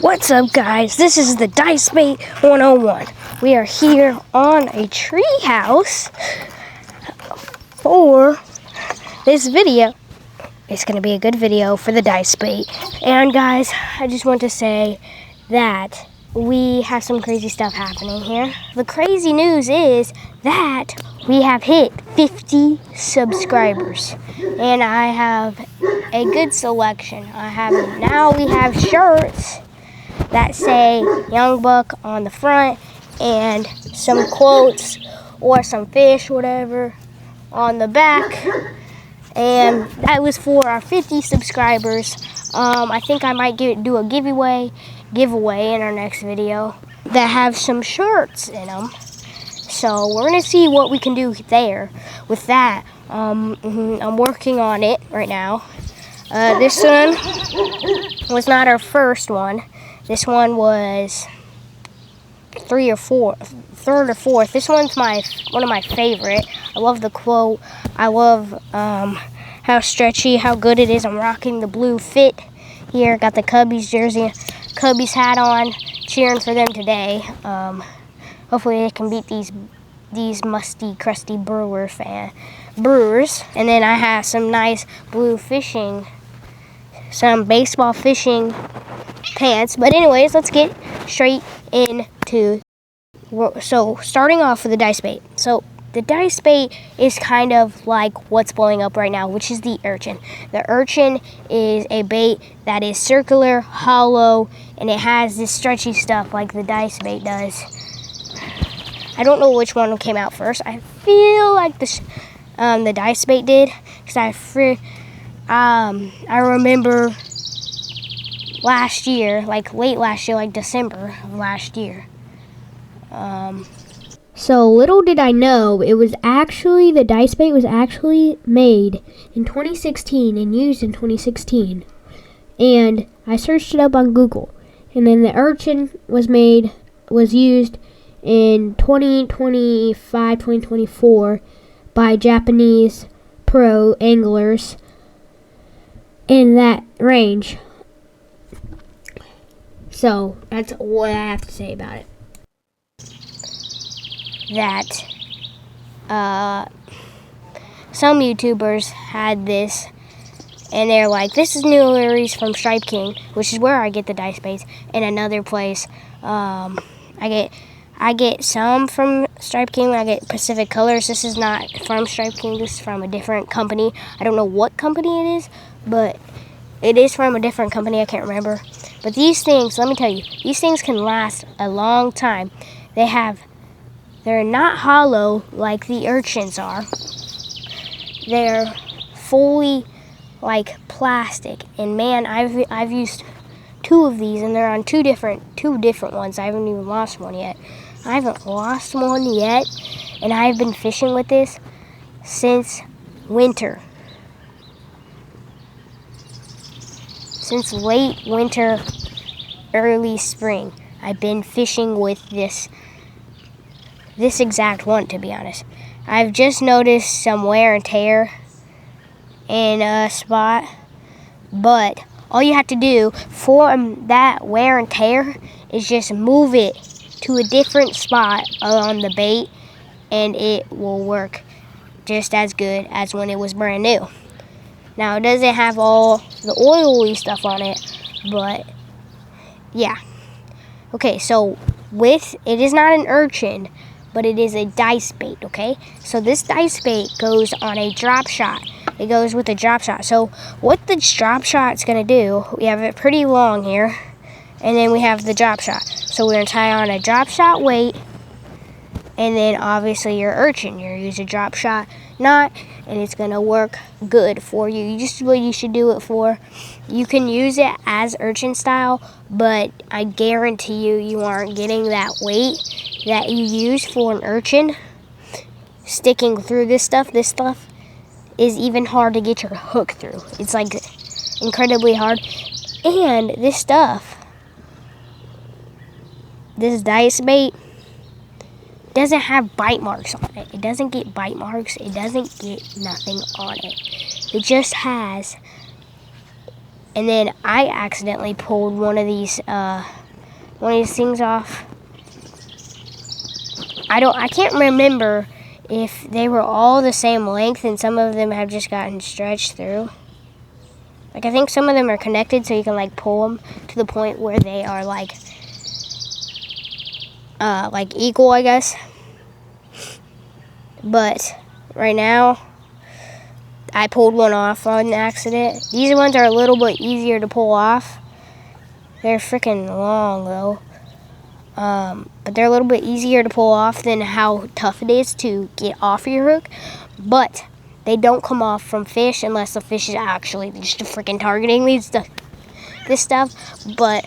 What's up, guys? This is the Dice Bait 101. We are here on a tree house for this video. It's going to be a good video for the Dice Bait. And guys, I just want to say that we have some crazy stuff happening here. The crazy news is that we have hit 50 subscribers. And I have a good selection. We have shirts that say Young Buck on the front and some quotes or some fish, whatever, on the back. And that was for our 50 subscribers. I think I might do a giveaway in our next video that have some shirts in them. So we're gonna see what we can do there with that. I'm working on it right now. This one was not our first one. This one was third or fourth. This one's one of my favorite. I love the quote. I love how stretchy, how good it is. I'm rocking the blue fit here. Got the Cubbies jersey, Cubbies hat on, cheering for them today. Hopefully they can beat these musty, crusty Brewers. And then I have some nice blue fishing, some baseball fishing pants. But anyways, let's get straight into. So starting off with the Dice Bait. So the Dice Bait is kind of like what's blowing up right now, which is the urchin. The urchin is a bait that is circular, hollow, and it has this stretchy stuff like the Dice Bait does. I don't know which one came out first. I feel like the Dice Bait did, because I remember last year, like late last year, like December of last year. So little did I know, the Dice Bait was actually made in 2016 and used in 2016. And I searched it up on Google. And then the urchin was used in 2025, 2024 by Japanese pro anglers in that range. So that's what I have to say about it. That some YouTubers had this, and they're like, this is new lures from Stripe King, which is where I get the Dice Baits. And another place, I get some from Stripe King. I get Pacific Colors. This is not from Stripe King. This is from a different company. I don't know what company it is, but it is from a different company. I can't remember. But these things, let me tell you, these things can last a long time. They're not hollow like the urchins are. They're fully like plastic. And man, I've used two of these, and they're on two different ones. I haven't even lost one yet. And I've been fishing with this since winter. Since late winter, early spring, I've been fishing with this exact one, to be honest. I've just noticed some wear and tear in a spot, but all you have to do for that wear and tear is just move it to a different spot on the bait, and it will work just as good as when it was brand new. Now, it doesn't have all the oily stuff on it, but yeah. Okay, so it is not an urchin, but it is a Dice Bait, okay? So this Dice Bait goes on a drop shot. It goes with a drop shot. So what the drop shot's gonna do, we have it pretty long here, and then we have the drop shot. So we're gonna tie on a drop shot weight, and then obviously your urchin. You're gonna use a drop shot knot, and it's gonna work good for you. Just what you should do it for. You can use it as urchin style, but I guarantee you aren't getting that weight that you use for an urchin sticking through this stuff. This stuff is even hard to get your hook through. It's like incredibly hard. And this Dice Bait doesn't have bite marks on it. It doesn't get bite marks. It doesn't get nothing on it. It just has And then I accidentally pulled one of these things off. I can't remember if they were all the same length and some of them have just gotten stretched through. Like, I think some of them are connected so you can, like, pull them to the point where they are, like equal, I guess. But right now, I pulled one off on accident. These ones are a little bit easier to pull off. They're freaking long, though. But they're a little bit easier to pull off than how tough it is to get off your hook. But they don't come off from fish unless the fish is actually just freaking targeting this stuff. But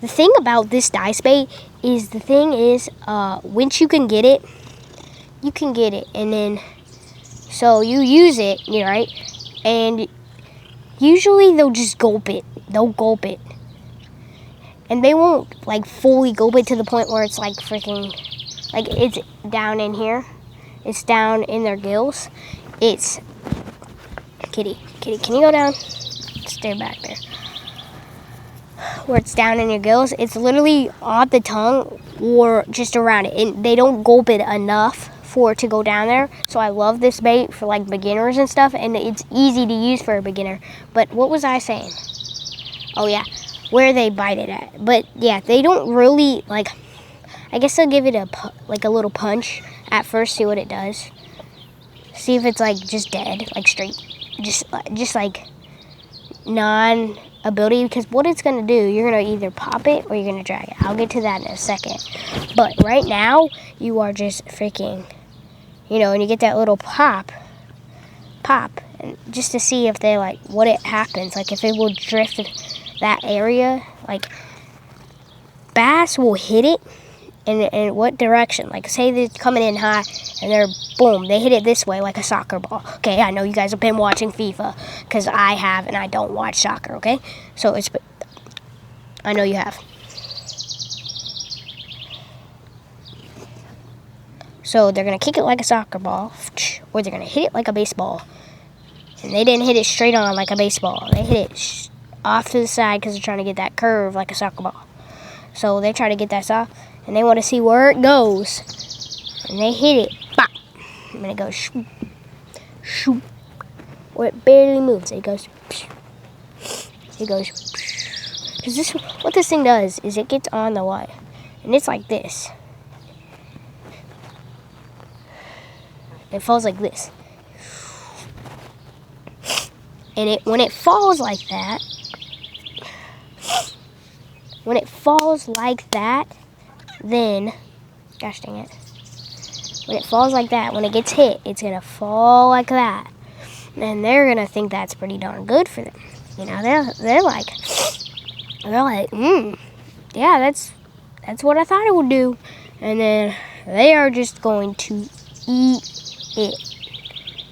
the thing about this dice bait is once you can get it, and then so you use it, right? And usually they'll just gulp it. They'll gulp it. And they won't, like, fully gulp it to the point where it's, like, freaking, like, it's down in here. It's down in their gills. It's, Kitty, can you go down? Stay back there. Where it's down in your gills, it's literally on the tongue or just around it. And they don't gulp it enough for it to go down there. So I love this bait for, like, beginners and stuff. And it's easy to use for a beginner. But what was I saying? Oh, yeah. Where they bite it at. But yeah, they don't really, like, I guess they'll give it a little punch at first, see what it does. See if it's, like, just dead, like, straight, just like non-ability, because what it's going to do, you're going to either pop it or you're going to drag it. I'll get to that in a second. But right now, you are just freaking, and you get that little pop, and just to see if they, like, what it happens, like, if it will drift that area. Like, bass will hit it in what direction? Like, say they're coming in high and they're boom, they hit it this way like a soccer ball. Okay, I know you guys have been watching FIFA, because I have, and I don't watch soccer, okay? So I know you have. So they're gonna kick it like a soccer ball, or they're gonna hit it like a baseball. And they didn't hit it straight on like a baseball. They hit it off to the side because they're trying to get that curve like a soccer ball. So they try to get that soft, and they want to see where it goes. And they hit it, pop, and it goes shoop, shoop, or it barely moves. It goes, because what this thing does is it gets on the line, and it's like this. It falls like this. And when it falls like that, then, gosh dang it, when it falls like that, when it gets hit, it's going to fall like that. And they're going to think that's pretty darn good for them. They're like, yeah, that's what I thought it would do. And then they are just going to eat it.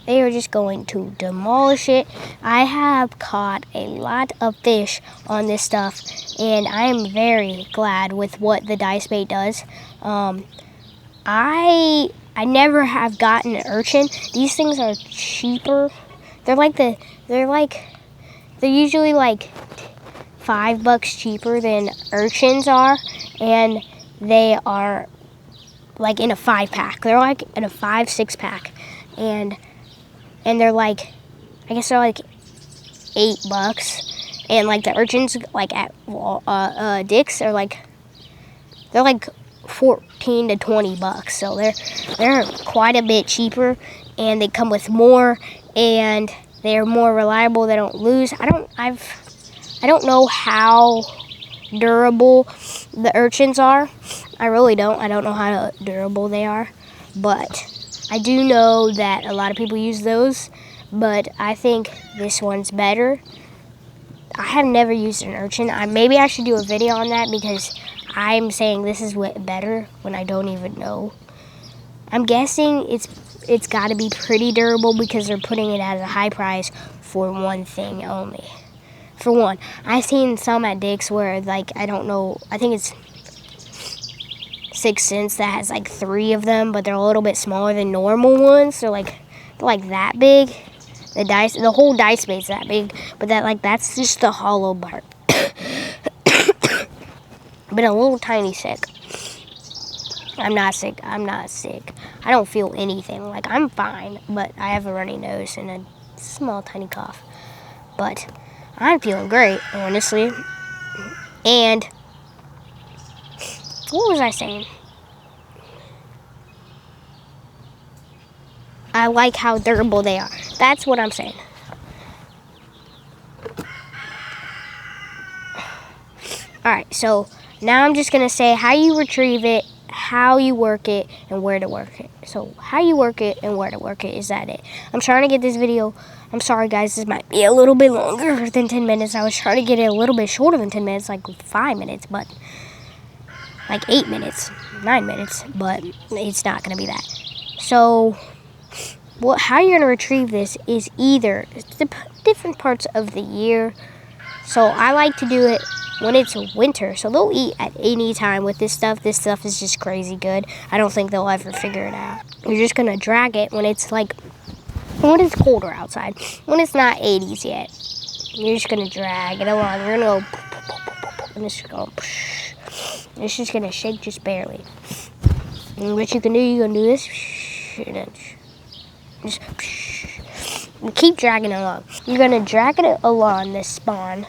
They are just going to demolish it. I have caught a lot of fish on this stuff, and I am very glad with what the dice bait does. I never have gotten an urchin. These things are cheaper. They're usually like $5 cheaper than urchins are, and they are like in a 5-pack. They're like in a 5-6-pack, and they're like, I guess they're like $8, and like the urchins like at Dick's are like, they're like $14 to $20, so they're quite a bit cheaper, and they come with more, and they're more reliable. They don't lose. I don't know how durable the urchins are. I really don't. I don't know how durable they are, but I do know that a lot of people use those, but I think this one's better. I have never used an urchin. Maybe I should do a video on that, because I'm saying this is better when I don't even know. I'm guessing it's got to be pretty durable, because they're putting it at a high price for one thing only. For one, I've seen some at Dick's where, like, I don't know, I think it's 6 cents that has like 3 of them, but they're a little bit smaller than normal ones. They're like that big. The whole dice bait's that big, but that's just the hollow part. Been a little tiny sick. I'm not sick. I don't feel anything. Like, I'm fine, but I have a runny nose and a small tiny cough. But I'm feeling great, honestly. And what was I saying? I like how durable they are. That's what I'm saying. Alright, so now I'm just going to say how you retrieve it, how you work it, and where to work it. So how you work it and where to work it, is that it? I'm trying to get this video, I'm sorry guys, this might be a little bit longer than 10 minutes. I was trying to get it a little bit shorter than 10 minutes, like 5 minutes, but like 8 minutes, 9 minutes, but it's not going to be that. So how you're going to retrieve this is either different parts of the year. So I like to do it when it's winter. So they'll eat at any time with this stuff. This stuff is just crazy good. I don't think they'll ever figure it out. You're just going to drag it when it's colder outside. When it's not 80s yet. You're just going to drag it along. You're going to go, and it's going to, it's just going to shake just barely. And what you can do, you're going to do this, and then just keep dragging it along. You're going to drag it along this spawn.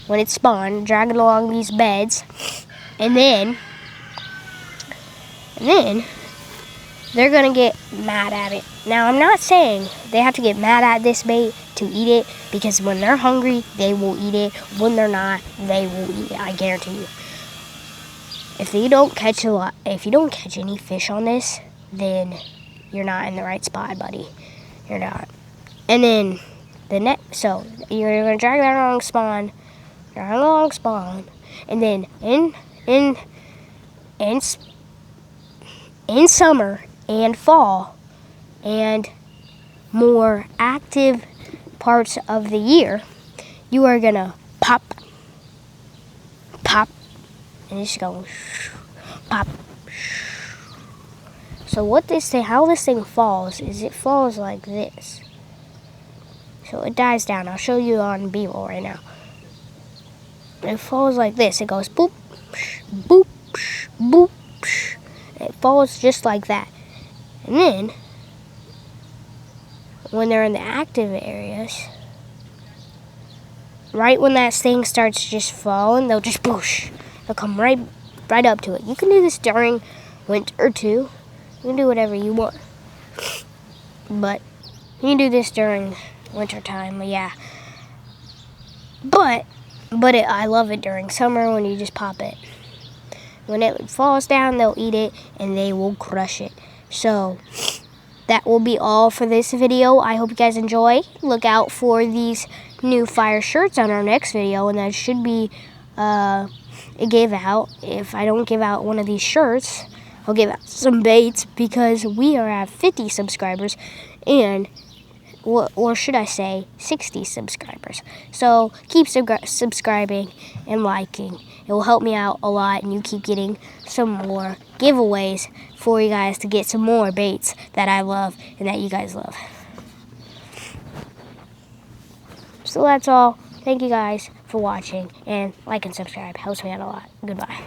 When it's spawned, drag it along these beds. And then they're going to get mad at it. Now, I'm not saying they have to get mad at this bait to eat it, because when they're hungry, they will eat it. When they're not, they will eat it, I guarantee you. If you don't catch any fish on this, then you're not in the right spot, buddy. You're not. And then so you're gonna drag that along spawn, and then in summer and fall and more active parts of the year, you are gonna pop, and it's going pop. So how this thing falls is it falls like this. So it dies down. I'll show you on B-roll right now. It falls like this. It goes boop, boop, boop. It falls just like that. And then, when they're in the active areas, right when that thing starts just falling, they'll just boosh. They'll come right up to it. You can do this during winter too. You can do whatever you want. But you can do this during winter time, yeah. But I love it during summer when you just pop it. When it falls down, they'll eat it and they will crush it. So that will be all for this video. I hope you guys enjoy. Look out for these new fire shirts on our next video, and that should be a giveout. If I don't give out one of these shirts, I'll give out some baits, because we are at 50 subscribers, and or should I say 60 subscribers. So keep subscribing and liking. It will help me out a lot, and you keep getting some more giveaways for you guys to get some more baits that I love and that you guys love. So that's all. Thank you guys for watching, and like and subscribe. Helps me out a lot. Goodbye.